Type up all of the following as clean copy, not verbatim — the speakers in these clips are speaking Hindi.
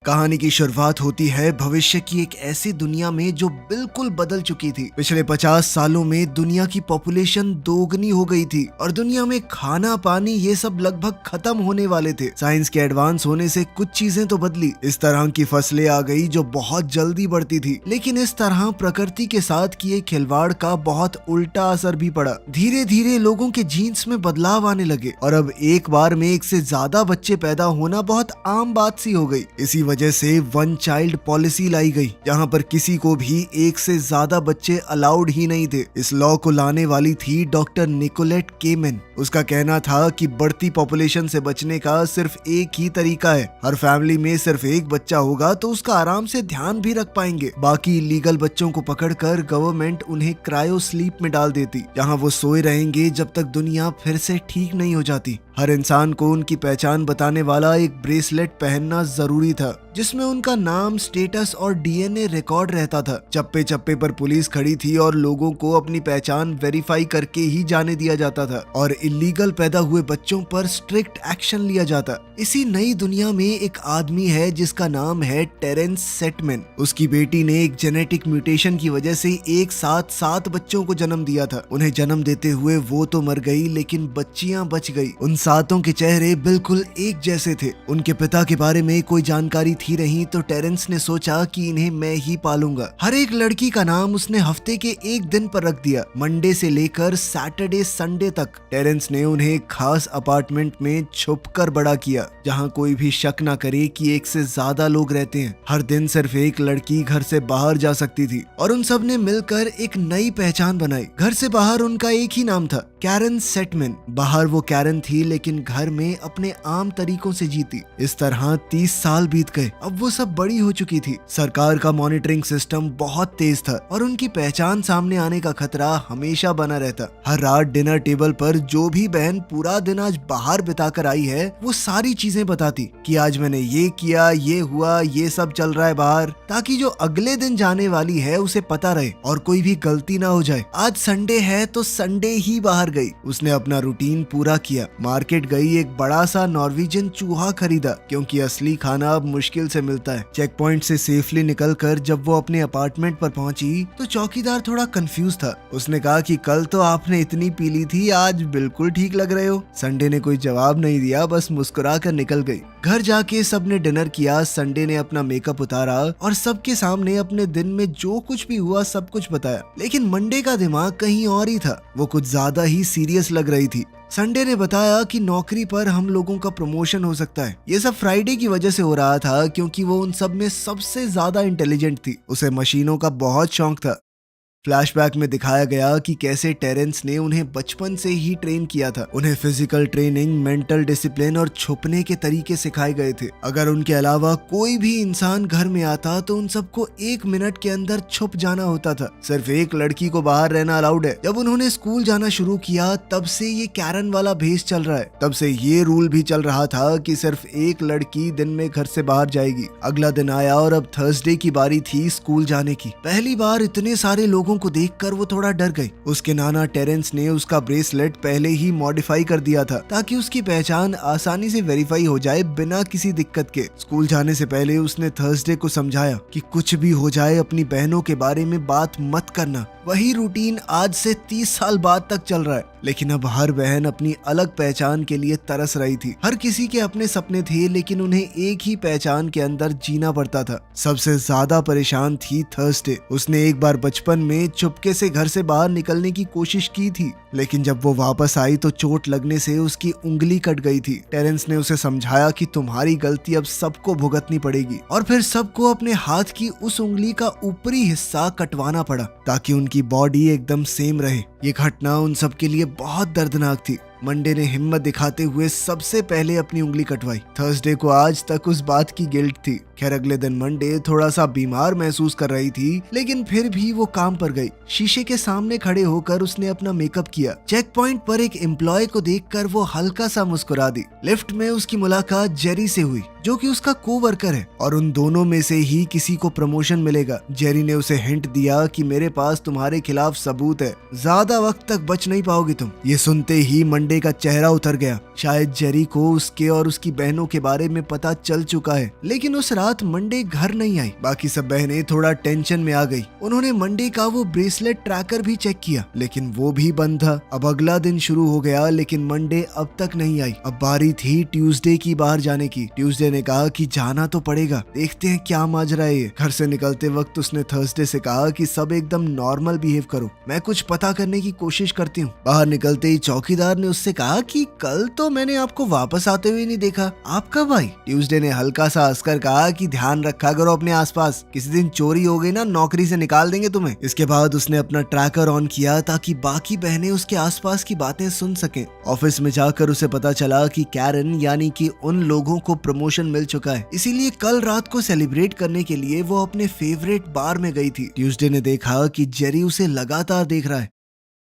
कहानी की शुरुआत होती है भविष्य की एक ऐसी दुनिया में जो बिल्कुल बदल चुकी थी। पिछले 50 सालों में दुनिया की पॉपुलेशन दोगुनी हो गई थी और दुनिया में खाना पानी ये सब लगभग खत्म होने वाले थे। साइंस के एडवांस होने से कुछ चीजें तो बदली, इस तरह की फसलें आ गई जो बहुत जल्दी बढ़ती थी, लेकिन इस तरह प्रकृति के साथ किए खिलवाड़ का बहुत उल्टा असर भी पड़ा। धीरे धीरे लोगों के जीन्स में बदलाव आने लगे और अब एक बार में एक से ज्यादा बच्चे पैदा होना बहुत आम बात सी हो गई। इसी वजह से वन चाइल्ड पॉलिसी लाई गई, जहां पर किसी को भी एक से ज्यादा बच्चे अलाउड ही नहीं थे। इस लॉ को लाने वाली थी डॉक्टर निकोलेट केमेन। उसका कहना था कि बढ़ती पॉपुलेशन से बचने का सिर्फ एक ही तरीका है, हर फैमिली में सिर्फ एक बच्चा होगा तो उसका आराम से ध्यान भी रख पाएंगे। बाकी इलीगल बच्चों को पकड़कर गवर्नमेंट उन्हें क्रायो स्लीप में डाल देती, जहां वो सोए रहेंगे जब तक दुनिया फिर से ठीक नहीं हो जाती। हर इंसान को उनकी पहचान बताने वाला एक ब्रेसलेट पहनना जरूरी था, जिसमें उनका नाम, स्टेटस और डीएनए रिकॉर्ड रहता था। चप्पे चप्पे पर पुलिस खड़ी थी और लोगों को अपनी पहचान वेरीफाई करके ही जाने दिया जाता था और इलीगल पैदा हुए बच्चों पर स्ट्रिक्ट एक्शन लिया जाता। इसी नई दुनिया में एक आदमी है जिसका नाम है टेरेंस सेटमैन। उसकी बेटी ने एक जेनेटिक म्यूटेशन की वजह से एक साथ 7 बच्चों को जन्म दिया था। उन्हें जन्म देते हुए वो तो मर गई, लेकिन बच्चियां बच गई। उन 7 के चेहरे बिल्कुल एक जैसे थे। उनके पिता के बारे में कोई जानकारी थी नहीं, तो टेरेंस ने सोचा कि इन्हें मैं ही पालूंगा। हर एक लड़की का नाम उसने हफ्ते के एक दिन पर रख दिया, मंडे से लेकर सैटरडे संडे तक। टेरेंस ने उन्हें एक खास अपार्टमेंट में छुपकर बड़ा किया, जहां कोई भी शक ना करे कि एक से ज्यादा लोग रहते हैं। हर दिन सिर्फ एक लड़की घर से बाहर जा सकती थी और उन सब ने मिलकर एक नई पहचान बनाई। घर से बाहर उनका एक ही नाम था, कैरन सेटमैन। बाहर वो कैरन थी, लेकिन घर में अपने आम तरीकों से जीती। इस तरह 30 साल बीत गए। अब वो सब बड़ी हो चुकी थी। सरकार का मॉनिटरिंग सिस्टम बहुत तेज था और उनकी पहचान सामने आने का खतरा हमेशा बना रहता। हर रात डिनर टेबल पर जो भी बहन पूरा दिन आज बाहर बिताकर आई है, वो सारी चीजें बताती कि आज मैंने ये किया, ये हुआ, ये सब चल रहा है बाहर, ताकि जो अगले दिन जाने वाली है उसे पता रहे और कोई भी गलती ना हो जाए। आज संडे है तो संडे ही बाहर गई। उसने अपना रूटीन पूरा किया। मार्केट गई, एक बड़ा सा नॉर्वेजियन चूहा खरीदा, क्योंकि असली खाना अब मुश्किल से मिलता है। चेक पॉइंट से सेफली निकलकर जब वो अपने अपार्टमेंट पर पहुंची तो चौकीदार थोड़ा कंफ्यूज था। उसने कहा कि कल तो आपने इतनी पी ली थी, आज बिल्कुल ठीक लग रहे हो। संडे ने कोई जवाब नहीं दिया, बस मुस्कुरा कर निकल गई। घर जाके सबने डिनर किया। संडे ने अपना मेकअप उतारा और सबके सामने अपने दिन में जो कुछ भी हुआ सब कुछ बताया, लेकिन मंडे का दिमाग कहीं और ही था। वो कुछ ज्यादा ही सीरियस लग रही थी। संडे ने बताया कि नौकरी पर हम लोगों का प्रमोशन हो सकता है। ये सब फ्राइडे की वजह से हो रहा था, क्योंकि वो उन सब में सबसे ज्यादा इंटेलिजेंट थी। उसे मशीनों का बहुत शौक था। फ्लैशबैक में दिखाया गया कि कैसे टेरेंस ने उन्हें बचपन से ही ट्रेन किया था। उन्हें फिजिकल ट्रेनिंग, मेंटल डिसिप्लिन और छुपने के तरीके सिखाए गए थे। अगर उनके अलावा कोई भी इंसान घर में आता तो उन सबको 1 मिनट के अंदर छुप जाना होता था। सिर्फ एक लड़की को बाहर रहना अलाउड है। जब उन्होंने स्कूल जाना शुरू किया तब से ये कैरन वाला भेष चल रहा है। तब से ये रूल भी चल रहा था कि सिर्फ एक लड़की दिन में घर से बाहर जाएगी। अगला दिन आया और अब थर्सडे की बारी थी स्कूल जाने की। पहली बार इतने सारे लोगों को देखकर वो थोड़ा डर गई। उसके नाना टेरेंस ने उसका ब्रेसलेट पहले ही मॉडिफाई कर दिया था, ताकि उसकी पहचान आसानी से वेरीफाई हो जाए बिना किसी दिक्कत के। स्कूल जाने से पहले उसने थर्सडे को समझाया कि कुछ भी हो जाए अपनी बहनों के बारे में बात मत करना। वही रूटीन आज से 30 साल बाद तक चल रहा है, लेकिन अब हर बहन अपनी अलग पहचान के लिए तरस रही थी। हर किसी के अपने सपने थे, लेकिन उन्हें एक ही पहचान के अंदर जीना पड़ता था। सबसे ज्यादा परेशान थी थर्सडे। उसने एक बार बचपन में चुपके से घर से बाहर निकलने की कोशिश की थी, लेकिन जब वो वापस आई तो चोट लगने से उसकी उंगली कट गई थी। टेरेंस ने उसे समझाया कि तुम्हारी गलती अब सबको भुगतनी पड़ेगी, और फिर सबको अपने हाथ की उस उंगली का ऊपरी हिस्सा कटवाना पड़ा, ताकि उनकी बॉडी एकदम सेम रहे। ये घटना उन सब के लिए बहुत दर्दनाक थी। मंडे ने हिम्मत दिखाते हुए सबसे पहले अपनी उंगली कटवाई। थर्सडे को आज तक उस बात की गिल्ट थी। खैर, अगले दिन मंडे थोड़ा सा बीमार महसूस कर रही थी, लेकिन फिर भी वो काम पर गई। शीशे के सामने खड़े होकर उसने अपना मेकअप किया। चेक पॉइंट पर एक एम्प्लॉय को देखकर वो हल्का सा मुस्कुरा दी। लिफ्ट में उसकी मुलाकात जेरी से हुई, जो कि उसका कोवर्कर है, और उन दोनों में से ही किसी को प्रमोशन मिलेगा। जेरी ने उसे हिंट दिया कि मेरे पास तुम्हारे खिलाफ सबूत है, ज्यादा वक्त तक बच नहीं पाओगे तुम। ये सुनते ही मंडे का चेहरा उतर गया। शायद जेरी को उसके और उसकी बहनों के बारे में पता चल चुका है, लेकिन उस रात मंडे घर नहीं आई। बाकी सब बहनें थोड़ा टेंशन में आ गई। उन्होंने मंडे का वो ब्रेसलेट ट्रैकर भी चेक किया, लेकिन वो भी बंद था। अब अगला दिन शुरू हो गया, लेकिन मंडे अब तक नहीं आई। अब बारी थी ट्यूसडे की बाहर जाने की। ट्यूसडे ने कहा कि जाना तो पड़ेगा, देखते हैं क्या माजरा है ये। घर से निकलते वक्त उसने थर्सडे से कहा कि सब एकदम नॉर्मल बिहेव करो, मैं कुछ पता करने की कोशिश करती हूँ। बाहर निकलते ही चौकीदार ने उससे कहा कि कल तो मैंने आपको वापस आते हुए नहीं देखा, आप कब आई? ट्यूसडे ने हल्का सा हंसकर कहा कि ध्यान रखा करो अपने आसपास, किसी दिन चोरी हो गई ना नौकरी से निकाल देंगे तुम्हें। इसके बाद उसने अपना ट्रैकर ऑन किया ताकि बाकी बहनें उसके आसपास की बातें सुन सकें। ऑफिस में जाकर उसे पता चला कि कैरन यानी कि उन लोगों को प्रमोशन मिल चुका है, इसीलिए कल रात को सेलिब्रेट करने के लिए वो अपने फेवरेट बार में गई थी। ट्यूसडे ने देखा कि जेरी उसे लगातार देख रहा है।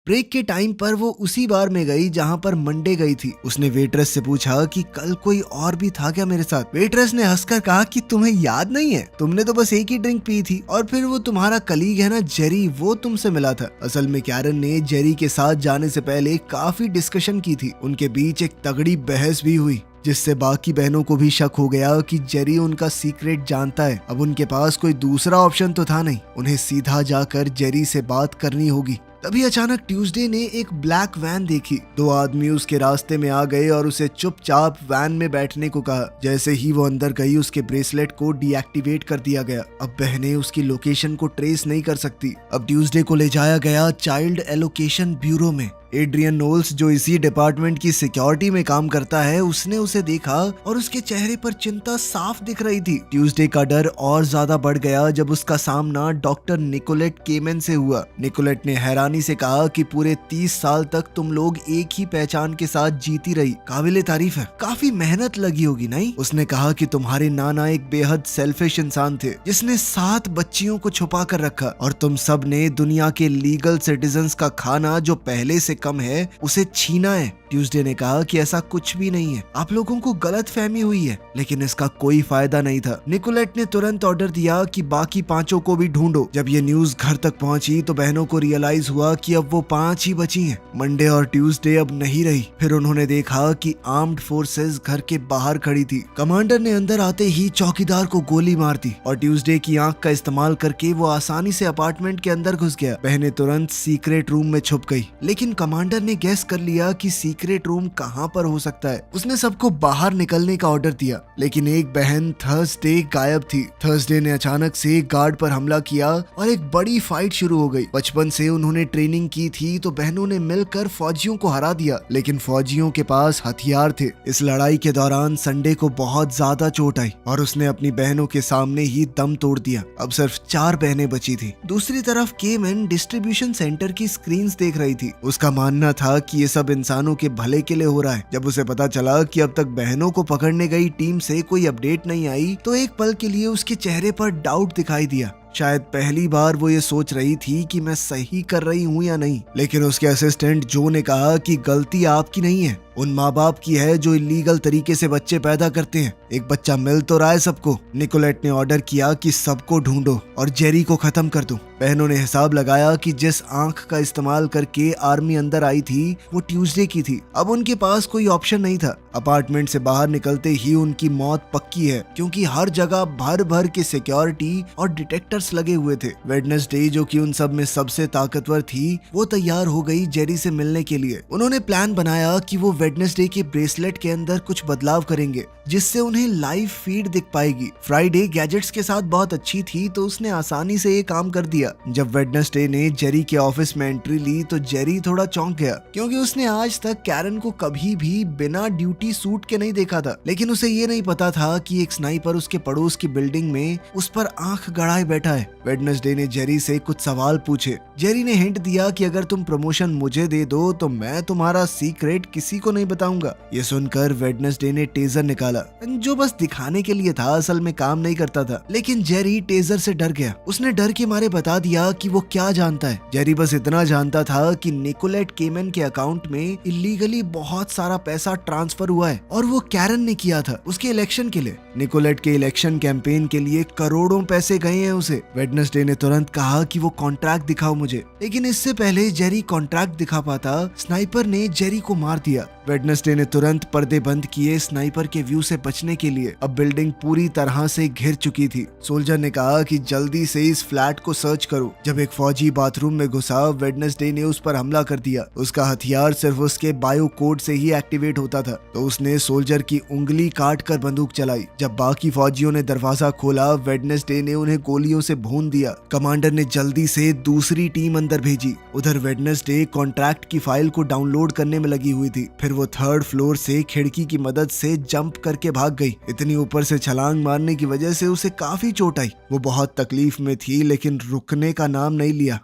ब्रेक के टाइम पर वो उसी बार में गई जहां पर मंडे गई थी। उसने वेट्रेस से पूछा कि कल कोई और भी था क्या मेरे साथ? वेट्रेस ने हंसकर कहा कि तुम्हें याद नहीं है, तुमने तो बस एक ही ड्रिंक पी थी, और फिर वो तुम्हारा कलीग है ना जेरी, वो तुमसे मिला था। असल में कैरन ने जेरी के साथ जाने से पहले काफी डिस्कशन की थी। उनके बीच एक तगड़ी बहस भी हुई, जिससे बाकी बहनों को भी शक हो गया कि जेरी उनका सीक्रेट जानता है। अब उनके पास कोई दूसरा ऑप्शन तो था नहीं, उन्हें सीधा जाकर जेरी से बात करनी होगी। तभी अचानक ट्यूसडे ने एक ब्लैक वैन देखी। दो आदमी उसके रास्ते में आ गए और उसे चुपचाप वैन में बैठने को कहा। जैसे ही वो अंदर गई, उसके ब्रेसलेट को डीएक्टिवेट कर दिया गया। अब बहनें उसकी लोकेशन को ट्रेस नहीं कर सकती। अब ट्यूसडे को ले जाया गया चाइल्ड एलोकेशन ब्यूरो में। एड्रियन नोल्स, जो इसी डिपार्टमेंट की सिक्योरिटी में काम करता है, उसने उसे देखा और उसके चेहरे पर चिंता साफ दिख रही थी। ट्यूसडे का डर और ज्यादा बढ़ गया जब उसका सामना डॉक्टर निकोलेट केमेन से हुआ। निकोलेट ने हैरानी से कहा कि पूरे 30 साल तक तुम लोग एक ही पहचान के साथ जीती रही, काबिले तारीफ है, काफी मेहनत लगी होगी नहीं? उसने कहा कि तुम्हारे नाना एक बेहद सेल्फिश इंसान थे, जिसने 7 बच्चियों को छुपा कर रखा, और तुम सब ने दुनिया के लीगल सिटीजन्स का खाना जो पहले से कम है उसे छीना है। ट्यूसडे ने कहा कि ऐसा कुछ भी नहीं है, आप लोगों को गलत फहमी हुई है, लेकिन इसका कोई फायदा नहीं था। निकोलेट ने तुरंत ऑर्डर दिया कि बाकी 5 को भी ढूंढो। जब ये न्यूज घर तक पहुंची तो बहनों को रियलाइज हुआ कि अब वो 5 ही बची हैं। मंडे और ट्यूसडे अब नहीं रही। फिर उन्होंने देखा कि आर्म्ड फोर्सेस घर के बाहर खड़ी थी। कमांडर ने अंदर आते ही चौकीदार को गोली मार दी और ट्यूसडे की आंख का इस्तेमाल करके वो आसानी से अपार्टमेंट के अंदर घुस गया। बहनें तुरंत सीक्रेट रूम में छुप गई, लेकिन कमांडर ने गैस कर लिया कि सीक्रेट रूम कहां पर हो सकता है। उसने सबको बाहर निकलने का ऑर्डर दिया, लेकिन एक बहन थर्सडे गायब थी। थर्सडे ने अचानक से गार्ड पर हमला किया और एक बड़ी फाइट शुरू हो गई। बचपन से उन्होंने ट्रेनिंग की थी तो बहनों ने मिलकर फौजियों को हरा दिया, लेकिन फौजियों के पास हथियार थे। इस लड़ाई के दौरान संडे को बहुत ज्यादा चोट आई और उसने अपनी बहनों के सामने ही दम तोड़ दिया। अब सिर्फ 4 बहनें बची थी। दूसरी तरफ केमन डिस्ट्रीब्यूशन सेंटर की स्क्रीन्स देख रही थी। उसका मानना था कि ये सब इंसानों के भले के लिए हो रहा है। जब उसे पता चला कि अब तक बहनों को पकड़ने गई टीम से कोई अपडेट नहीं आई, तो एक पल के लिए उसके चेहरे पर डाउट दिखाई दिया। शायद पहली बार वो ये सोच रही थी कि मैं सही कर रही हूँ या नहीं। लेकिन उसके असिस्टेंट जो ने कहा कि गलती आपकी नहीं है, उन माँ बाप की है जो इलीगल तरीके से बच्चे पैदा करते हैं। एक बच्चा मिल तो रहा है सबको। निकोलेट ने ऑर्डर किया कि सबको ढूंढो और जेरी को खत्म कर दो। बहनों ने हिसाब लगाया कि जिस आंख का इस्तेमाल करके आर्मी अंदर आई थी वो ट्यूसडे की थी। अब उनके पास कोई ऑप्शन नहीं था। अपार्टमेंट से बाहर निकलते ही उनकी मौत पक्की है, क्योंकि हर जगह भर भर के सिक्योरिटी और डिटेक्टर्स लगे हुए थे। वेडनेसडे, जो कि उन सब में सबसे ताकतवर थी, वो तैयार हो गई जेरी से मिलने के लिए। उन्होंने प्लान बनाया कि वो वेडनेसडे के ब्रेसलेट के अंदर कुछ बदलाव करेंगे, जिससे उन्हें लाइव फीड दिख पाएगी। फ्राइडे गैजेट्स के साथ बहुत अच्छी थी, तो उसने आसानी से ये काम कर दिया। जब वेडनेसडे ने जेरी के ऑफिस में एंट्री ली तो जेरी थोड़ा चौंक गया, क्योंकि उसने आज तक कैरन को कभी भी बिना ड्यूटी सूट के नहीं देखा था। लेकिन उसे ये नहीं पता था कि एक स्नाइपर उसके पड़ोस की बिल्डिंग में उस पर आंख गड़ाए बैठा है। वेडनेसडे ने जेरी से कुछ सवाल पूछे। जेरी ने हिंट दिया कि अगर तुम प्रमोशन मुझे दे दो तो मैं तुम्हारा सीक्रेट किसी को को नहीं बताऊंगा। ये सुनकर वेडनेसडे ने टेजर निकाला, जो बस दिखाने के लिए था, असल में काम नहीं करता था। लेकिन जेरी टेजर से डर गया। उसने डर के मारे बता दिया कि वो क्या जानता है। जेरी बस इतना जानता था कि निकोलेट केमन के अकाउंट में इलीगली बहुत सारा पैसा ट्रांसफर हुआ है और वो कैरन ने किया था उसके इलेक्शन के लिए। निकोलेट के इलेक्शन कैंपेन के लिए करोड़ों पैसे गए हैं उसे। वेडनेसडे ने तुरंत कहा कि वो कॉन्ट्रैक्ट दिखाओ मुझे, लेकिन इससे पहले जेरी कॉन्ट्रैक्ट दिखा पाता, स्नाइपर ने जेरी को मार दिया। वेडनेसडे ने तुरंत पर्दे बंद किए स्नाइपर के व्यू से बचने के लिए। अब बिल्डिंग पूरी तरह से घिर चुकी थी। सोल्जर ने कहा कि जल्दी से इस फ्लैट को सर्च करो। जब एक फौजी बाथरूम में घुसा, वेडनेसडे ने उस पर हमला कर दिया। उसका हथियार सिर्फ उसके बायो कोड से ही एक्टिवेट होता था, तो उसने सोल्जर की उंगली काट कर बंदूक चलाई। जब बाकी फौजियों ने दरवाजा खोला, वेडनेसडे ने उन्हें गोलियों से भून दिया। कमांडर ने जल्दी से दूसरी टीम अंदर भेजी। उधर वेडनेसडे कॉन्ट्रैक्ट की फाइल को डाउनलोड करने में लगी हुई थी। फिर वो 3rd फ्लोर से खिड़की की मदद से जंप करके भाग गई। इतनी ऊपर से छलांग मारने की वजह से उसे काफी चोट आई। वो बहुत तकलीफ में थी, लेकिन रुकने का नाम नहीं लिया।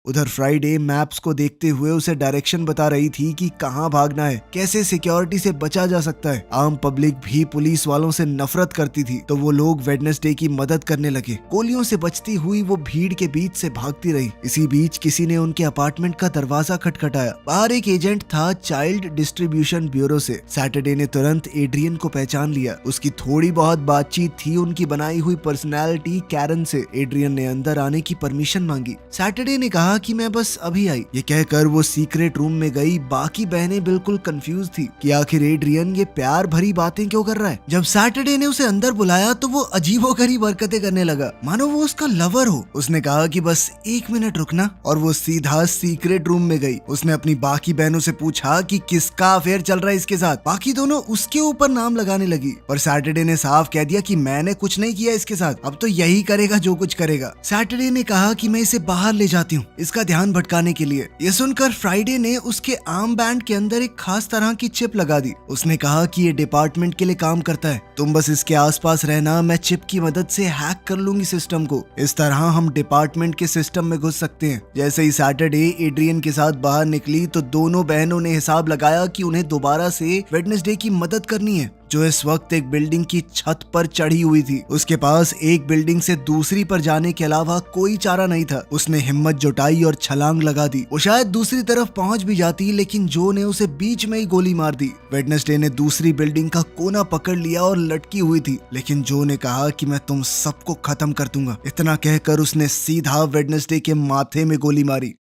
उधर फ्राइडे मैप्स को देखते हुए उसे डायरेक्शन बता रही थी कि कहां भागना है, कैसे सिक्योरिटी से बचा जा सकता है। आम पब्लिक भी पुलिस वालों से नफरत करती थी, तो वो लोग वेडनेसडे की मदद करने लगे। गोलियों से बचती हुई वो भीड़ के बीच से भागती रही। इसी बीच किसी ने उनके अपार्टमेंट का दरवाजा खटखटाया। बाहर एक एजेंट था चाइल्ड डिस्ट्रीब्यूशन ब्यूरो से। सैटरडे ने तुरंत एड्रियन को पहचान लिया। उसकी थोड़ी बहुत बातचीत थी उनकी बनाई हुई पर्सनैलिटी कैरन से। एड्रियन ने अंदर आने की परमिशन मांगी। सैटरडे ने कहा कि मैं बस अभी आई। ये कहकर वो सीक्रेट रूम में गई। बाकी बहनें बिल्कुल कंफ्यूज थी कि आखिर एड्रियन ये प्यार भरी बातें क्यों कर रहा है। जब सैटरडे ने उसे अंदर बुलाया तो वो अजीबोगरीब हरकतें करने लगा, मानो वो उसका लवर हो। उसने कहा कि बस 1 मिनट रुकना, और वो सीधा सीक्रेट रूम में गई। उसने अपनी बाकी बहनों से पूछा कि किसका अफेयर चल रहा है इसके साथ। बाकी दोनों उसके ऊपर नाम लगाने लगी, पर सैटरडे ने साफ कह दिया कि मैंने कुछ नहीं किया इसके साथ, अब तो यही करेगा जो कुछ करेगा। सैटरडे ने कहा कि मैं इसे बाहर ले जाती हूँ इसका ध्यान भटकाने के लिए। ये सुनकर फ्राइडे ने उसके आर्म बैंड के अंदर एक खास तरह की चिप लगा दी। उसने कहा कि ये डिपार्टमेंट के लिए काम करता है, तुम बस इसके आसपास रहना, मैं चिप की मदद से हैक कर लूंगी सिस्टम को। इस तरह हम डिपार्टमेंट के सिस्टम में घुस सकते हैं। जैसे ही सैटरडे एड्रियन के साथ बाहर निकली तो दोनों बहनों ने हिसाब लगाया कि उन्हें दोबारा से वेडनेसडे की मदद करनी है, जो इस वक्त एक बिल्डिंग की छत पर चढ़ी हुई थी। उसके पास एक बिल्डिंग से दूसरी पर जाने के अलावा कोई चारा नहीं था। उसने हिम्मत जुटाई और छलांग लगा दी। वो शायद दूसरी तरफ पहुंच भी जाती, लेकिन जो ने उसे बीच में ही गोली मार दी। वेडनेसडे ने दूसरी बिल्डिंग का कोना पकड़ लिया और लटकी हुई थी, लेकिन जो ने कहा कि मैं तुम सबको खत्म कर दूंगा। इतना कहकर उसने सीधा वेडनेसडे के माथे में गोली मारी।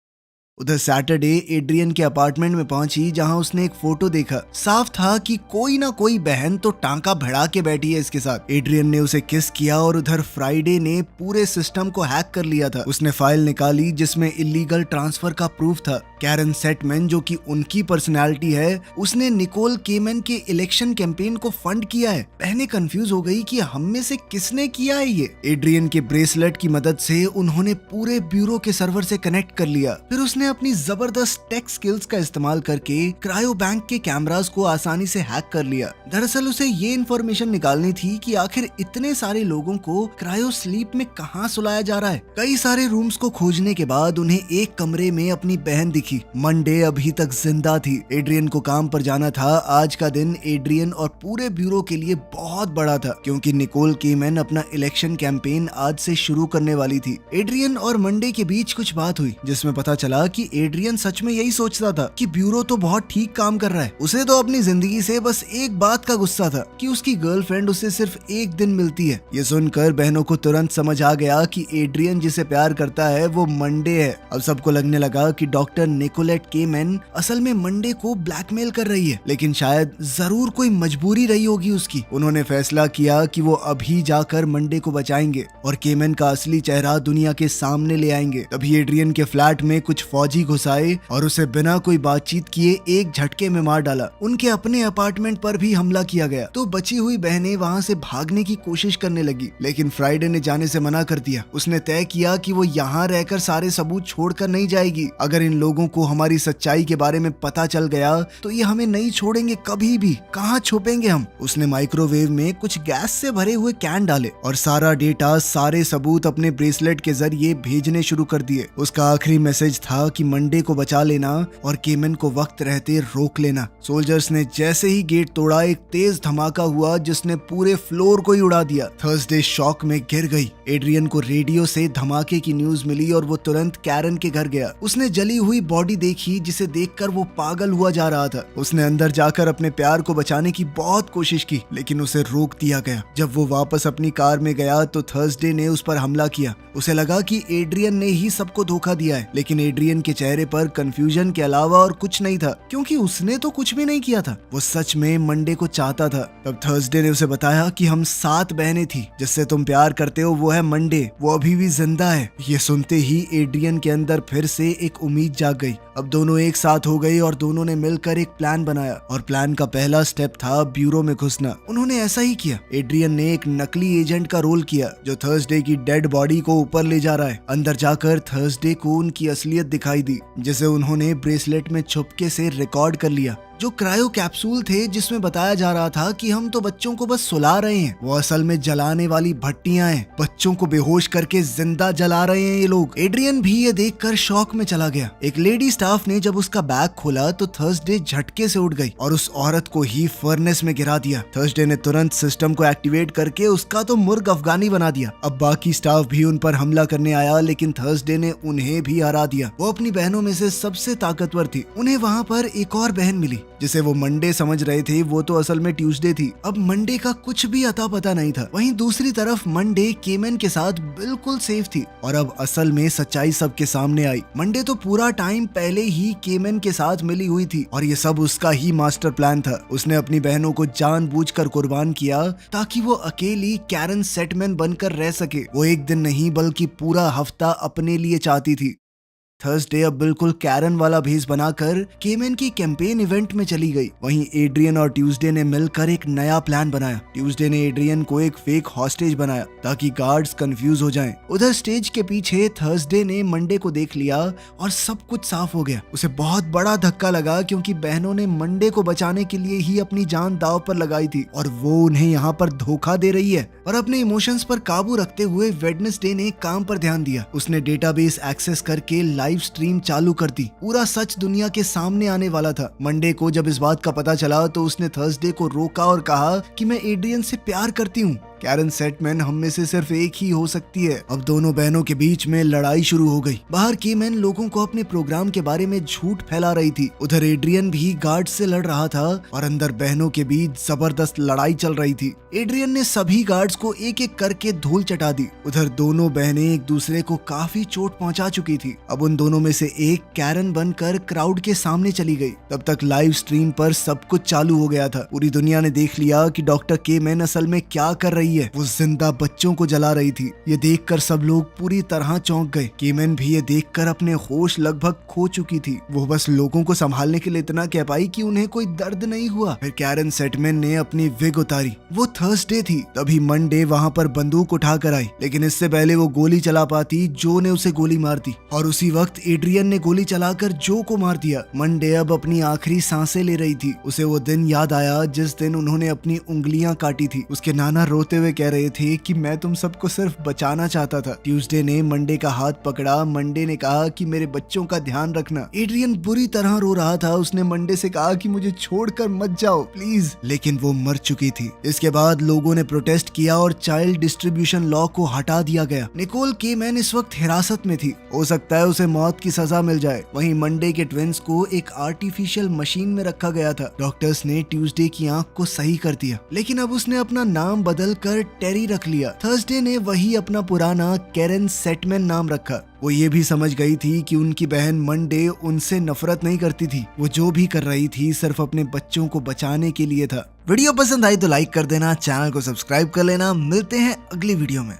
उधर सैटरडे एड्रियन के अपार्टमेंट में पहुंची, जहां उसने एक फोटो देखा। साफ था कि कोई ना कोई बहन तो टांका भिड़ा के बैठी है इसके साथ। एड्रियन ने उसे किस किया और उधर फ्राइडे ने पूरे सिस्टम को हैक कर लिया था। उसने फाइल निकाली जिसमें इलीगल ट्रांसफर का प्रूफ था। कैरन सेटमैन, जो कि उनकी पर्सनैलिटी है, उसने निकोल केमन के इलेक्शन कैंपेन को फंड किया है। बहनें कंफ्यूज हो गई कि हम में से किसने किया है ये। एड्रियन के ब्रेसलेट की मदद से उन्होंने पूरे ब्यूरो के सर्वर से कनेक्ट कर लिया। फिर उसने अपनी जबरदस्त टेक स्किल्स का इस्तेमाल करके क्रायो बैंक के कैमरास को आसानी से हैक कर लिया। दरअसल उसे ये इन्फॉर्मेशन निकालनी थी कि आखिर इतने सारे लोगों को क्रायो स्लीप में कहां सुलाया जा रहा है। कई सारे रूम्स को खोजने के बाद उन्हें एक कमरे में अपनी बहन दिखी। मंडे अभी तक जिंदा थी। एड्रियन को काम पर जाना था। आज का दिन एड्रियन और पूरे ब्यूरो के लिए बहुत बड़ा था, क्योंकि निकोल केमन अपना इलेक्शन कैंपेन आज से शुरू करने वाली थी। एड्रियन और मंडे के बीच कुछ बात हुई, जिसमें पता चला कि एड्रियन सच में यही सोचता था कि ब्यूरो तो बहुत ठीक काम कर रहा है। उसे तो अपनी जिंदगी से बस एक बात का गुस्सा था कि उसकी गर्लफ्रेंड उसे सिर्फ एक दिन मिलती है। ये सुनकर बहनों को तुरंत समझ आ गया कि एड्रियन जिसे प्यार करता है वो मंडे है। अब सबको लगने लगा कि डॉक्टर निकोलेट केमन असल में मंडे को ब्लैकमेल कर रही है, लेकिन शायद जरूर कोई मजबूरी रही होगी उसकी। उन्होंने फैसला किया कि वो अभी जाकर मंडे को बचाएंगे और केमन का असली चेहरा दुनिया के सामने ले आएंगे। तभी एड्रियन के फ्लैट में कुछ फौजी घुसाए और उसे बिना कोई बातचीत किए एक झटके में मार डाला। उनके अपने अपार्टमेंट पर भी हमला किया गया। तो बची हुई बहनें वहां से भागने की कोशिश करने लगी, लेकिन फ्राइडे ने जाने से मना कर दिया। उसने तय किया कि वो यहाँ रहकर सारे सबूत छोड़कर नहीं जाएगी। अगर इन लोगों को हमारी सच्चाई के बारे में पता चल गया तो ये हमें नहीं छोड़ेंगे कभी भी। कहाँ छुपेंगे हम। उसने माइक्रोवेव में कुछ गैस से भरे हुए कैन डाले और सारा डेटा, सारे सबूत अपने ब्रेसलेट के जरिए भेजने शुरू कर दिए। उसका आखिरी मैसेज था कि मंडे को बचा लेना और केमन को वक्त रहते रोक लेना। सोल्जर्स ने जैसे ही गेट तोड़ा एक तेज धमाका हुआ जिसने पूरे फ्लोर को ही उड़ा दिया। थर्सडे शॉक में गिर गई। एड्रियन को रेडियो से धमाके की न्यूज मिली और वो तुरंत कैरन के घर गया। उसने जली हुई बॉडी देखी जिसे देखकर वो पागल हुआ जा रहा था। उसने अंदर जाकर अपने प्यार को बचाने की बहुत कोशिश की लेकिन उसे रोक दिया गया। जब वो वापस अपनी कार में गया तो थर्सडे ने उस पर हमला किया। उसे लगा कि एड्रियन ने ही सबको धोखा दिया है, लेकिन एड्रियन के चेहरे पर कंफ्यूजन के अलावा और कुछ नहीं था क्योंकि उसने तो कुछ भी नहीं किया था। वो सच में मंडे को चाहता था। तब थर्सडे ने उसे बताया कि हम 7 बहनें थी, जिससे तुम प्यार करते हो वो है मंडे, वो अभी भी जिंदा है। ये सुनते ही एड्रियन के अंदर फिर से एक उम्मीद जाग गई। अब दोनों एक साथ हो गए और दोनों ने मिलकर एक प्लान बनाया और प्लान का पहला स्टेप था ब्यूरो में घुसना। उन्होंने ऐसा ही किया। एड्रियन ने एक नकली एजेंट का रोल किया जो थर्सडे की डेड बॉडी को ऊपर ले जा रहा है। अंदर जाकर थर्सडे को उनकी असलियत दिखाई दी जिसे उन्होंने ब्रेसलेट में छुपके से रिकॉर्ड कर लिया। जो क्रायो कैप्सूल थे जिसमें बताया जा रहा था कि हम तो बच्चों को बस सुला रहे हैं, वो असल में जलाने वाली भट्टियां हैं। बच्चों को बेहोश करके जिंदा जला रहे हैं ये लोग। एड्रियन भी ये देखकर शॉक में चला गया। एक लेडी स्टाफ ने जब उसका बैग खोला तो थर्सडे झटके से उठ गई और उस औरत को ही फर्नेस में गिरा दिया। थर्सडे ने तुरंत सिस्टम को एक्टिवेट करके उसका तो मुर्ग अफगानी बना दिया। अब बाकी स्टाफ भी उन पर हमला करने आया लेकिन थर्सडे ने उन्हें भी हरा दिया। वो अपनी बहनों में से सबसे ताकतवर थी। उन्हें वहाँ पर एक और बहन मिली जिसे वो मंडे समझ रहे थे, वो तो असल में ट्यूसडे थी। अब मंडे का कुछ भी अता पता नहीं था। वहीं दूसरी तरफ मंडे केमन के साथ बिल्कुल सेफ थी और अब असल में सच्चाई सबके सामने आई। मंडे तो पूरा टाइम पहले ही केमन के साथ मिली हुई थी और ये सब उसका ही मास्टर प्लान था। उसने अपनी बहनों को जानबूझकर कुर्बान किया ताकि वो अकेली कैरन सेटमैन बनकर रह सके। वो एक दिन नहीं बल्कि पूरा हफ्ता अपने लिए चाहती थी। थर्सडे अब बिल्कुल कैरन वाला भेस बनाकर केमन की कैंपेन इवेंट में चली गई। वहीं एड्रियन और ट्यूसडे ने मिलकर एक नया प्लान बनाया। ट्यूसडे ने एड्रियन को एक फेक हॉस्टेज बनाया ताकि गार्ड्स कंफ्यूज हो जाएं। उधर स्टेज के पीछे थर्सडे ने मंडे को देख लिया और सब कुछ साफ हो गया। उसे बहुत बड़ा धक्का लगा क्योंकि बहनों ने मंडे को बचाने के लिए ही अपनी जान दांव पर लगाई थी और वो उन्हें यहाँ पर धोखा दे रही है। और अपने इमोशंस पर काबू रखते हुए वेडनेसडे ने काम पर ध्यान दिया। उसने डेटाबेस एक्सेस करके लाइव स्ट्रीम चालू कर दी। पूरा सच दुनिया के सामने आने वाला था। मंडे को जब इस बात का पता चला तो उसने थर्सडे को रोका और कहा कि मैं एड्रियन से प्यार करती हूँ। कैरन सेटमैन हम में से सिर्फ एक ही हो सकती है। अब दोनों बहनों के बीच में लड़ाई शुरू हो गई। बाहर केमन लोगों को अपने प्रोग्राम के बारे में झूठ फैला रही थी। उधर एड्रियन भी गार्ड से लड़ रहा था और अंदर बहनों के बीच जबरदस्त लड़ाई चल रही थी। एड्रियन ने सभी गार्ड्स को एक एक करके धूल चटा दी। उधर दोनों बहनें एक दूसरे को काफी चोट पहुंचा चुकी थी। अब उन दोनों में से एक कैरन बनकर क्राउड के सामने चली गई। तब तक लाइव स्ट्रीम पर सब कुछ चालू हो गया था। पूरी दुनिया ने देख लिया कि डॉक्टर केमन असल में क्या कर रही है। वो जिंदा बच्चों को जला रही थी। ये देखकर सब लोग पूरी तरह चौंक गए। केमन भी ये देखकर अपने होश लगभग खो चुकी थी। वो बस लोगों को संभालने के लिए इतना कह पाई कि उन्हें कोई दर्द नहीं हुआ। फिर कैरन सेटमैन ने अपनी विग उतारी। वो थर्सडे थी। तभी मंडे वहाँ पर बंदूक उठाकर आई, लेकिन इससे पहले वो गोली चला पाती जो ने उसे गोली मार दी और उसी वक्त एड्रियन ने गोली चलाकर जो को मार दिया। मंडे अब अपनी आखिरी सांसें ले रही थी। उसे वो दिन याद आया जिस दिन उन्होंने अपनी उंगलियां काटी थी। उसके नाना रोते हुए कह रहे थे कि मैं तुम सबको सिर्फ बचाना चाहता था। ट्यूसडे ने मंडे का हाथ पकड़ा। मंडे ने कहा कि मेरे बच्चों का ध्यान रखना। एड्रियन बुरी तरह रो रहा था। उसने मंडे से कहा कि मुझे छोड़कर मत जाओ प्लीज, लेकिन वो मर चुकी थी। इसके बाद लोगों ने प्रोटेस्ट किया और चाइल्ड डिस्ट्रीब्यूशन लॉ को हटा दिया गया। निकोल केमन इस वक्त हिरासत में थी। हो सकता है उसे मौत की सजा मिल जाए। वहीं मंडे के ट्विंस को एक आर्टिफिशियल मशीन में रखा गया था। डॉक्टर्स ने ट्यूसडे की आंख को सही कर दिया, लेकिन अब उसने अपना नाम बदल कर टेरी रख लिया। थर्सडे ने वही अपना पुराना कैरन सेटमैन नाम रखा। वो ये भी समझ गई थी कि उनकी बहन मंडे उनसे नफरत नहीं करती थी। वो जो भी कर रही थी सिर्फ अपने बच्चों को बचाने के लिए था। वीडियो पसंद आई तो लाइक कर देना, चैनल को सब्सक्राइब कर लेना। मिलते हैं अगली वीडियो में।